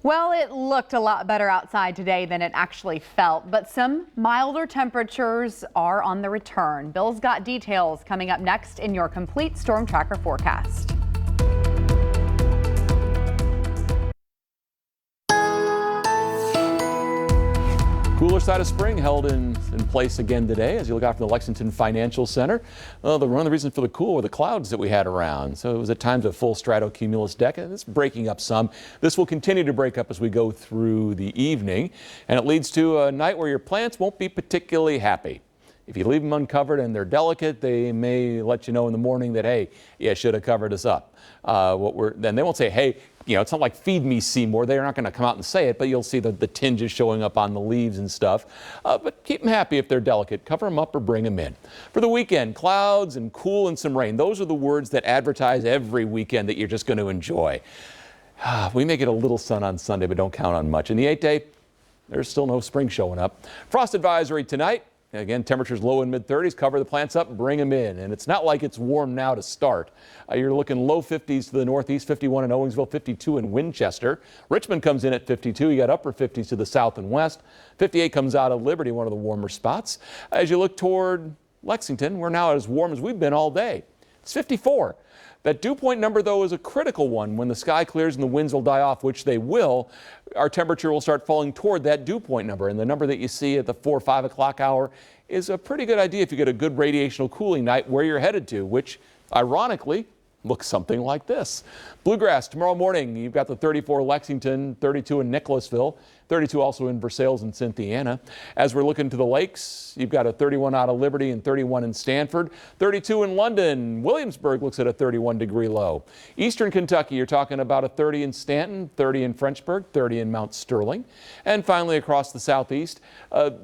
Well, it looked a lot better outside today than it actually felt, but some milder temperatures are on the return. Bill's got details coming up next in your complete storm tracker forecast. Cooler side of spring held in place again today as you look out from the Lexington Financial Center. Well, one of the reasons for the cool were the clouds that we had around. So it was at times a full stratocumulus deck, and it's breaking up some. This will continue to break up as we go through the evening, and it leads to a night where your plants won't be particularly happy. If you leave them uncovered and they're delicate, they may let you know in the morning that, hey, you should have covered us up. Then they won't say, hey, it's not like feed me Seymour. They're not going to come out and say it, but you'll see the tinges showing up on the leaves and stuff. But keep them happy if they're delicate. Cover them up or bring them in. For the weekend, clouds and cool and some rain. Those are the words that advertise every weekend that you're just going to enjoy. We may get a little sun on Sunday, but don't count on much. In the 8-day, there's still no spring showing up. Frost advisory tonight. Again, temperatures low in mid-30s. Cover the plants up, bring them in. And it's not like it's warm now to start. You're looking low 50s to the northeast, 51 in Owensville, 52 in Winchester. Richmond comes in at 52. You got upper 50s to the south and west. 58 comes out of Liberty, one of the warmer spots. As you look toward Lexington, we're now as warm as we've been all day. It's 54. That dew point number, though, is a critical one. When the sky clears and the winds will die off, which they will, our temperature will start falling toward that dew point number. And the number that you see at the 4 or 5 o'clock hour is a pretty good idea if you get a good radiational cooling night where you're headed to, which, ironically, looks something like this. Bluegrass tomorrow morning. You've got the 34 Lexington, 32 in Nicholasville, 32 also in Versailles and Cynthiana. As we're looking to the lakes, you've got a 31 out of Liberty and 31 in Stanford, 32 in London. Williamsburg looks at a 31-degree low. Eastern Kentucky, you're talking about a 30 in Stanton, 30 in Frenchburg, 30 in Mount Sterling. And finally, across the southeast,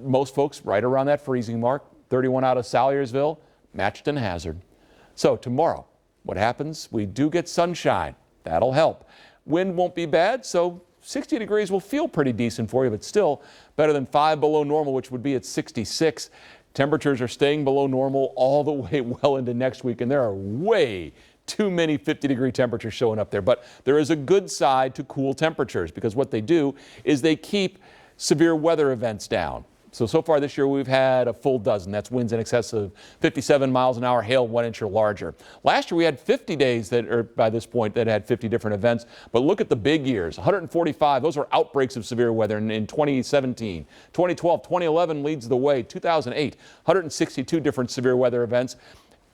most folks right around that freezing mark, 31 out of Salyersville, matched in Hazard. So tomorrow, what happens? We do get sunshine. That'll help. Wind won't be bad, so 60 degrees will feel pretty decent for you, but still better than 5 below normal, which would be at 66. Temperatures are staying below normal all the way well into next week, and there are way too many 50-degree temperatures showing up there. But there is a good side to cool temperatures, because what they do is they keep severe weather events down. So far this year, we've had a full dozen. That's winds in excess of 57 miles an hour, hail 1 inch or larger. Last year, we had 50 days that are by this point that had 50 different events. But look at the big years, 145. Those are outbreaks of severe weather in 2017. 2012, 2011 leads the way. 2008, 162 different severe weather events.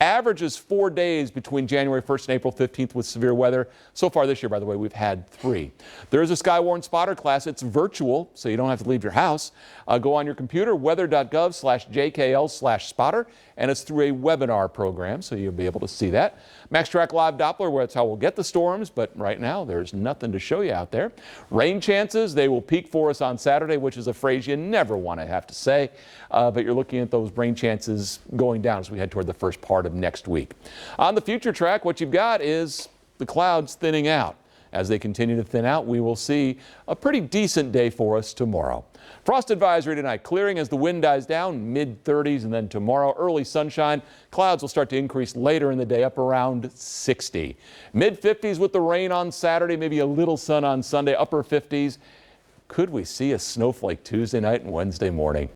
Averages 4 days between January 1st and April 15th with severe weather. So far this year, by the way, we've had 3. There is a Skywarn spotter class. It's virtual, so you don't have to leave your house. Go on your computer, weather.gov/jkl/spotter, and it's through a webinar program, so you'll be able to see that. MaxTrack Live Doppler, where that's how we'll get the storms, but right now there's nothing to show you out there. Rain chances, they will peak for us on Saturday, which is a phrase you never want to have to say, but you're looking at those rain chances going down as we head toward the first part of next week. On the future track, what you've got is the clouds thinning out. As they continue to thin out, we will see a pretty decent day for us tomorrow. Frost advisory tonight, clearing as the wind dies down, mid-30s, and then tomorrow, early sunshine. Clouds will start to increase later in the day, up around 60. Mid-50s with the rain on Saturday, maybe a little sun on Sunday, upper 50s. Could we see a snowflake Tuesday night and Wednesday morning?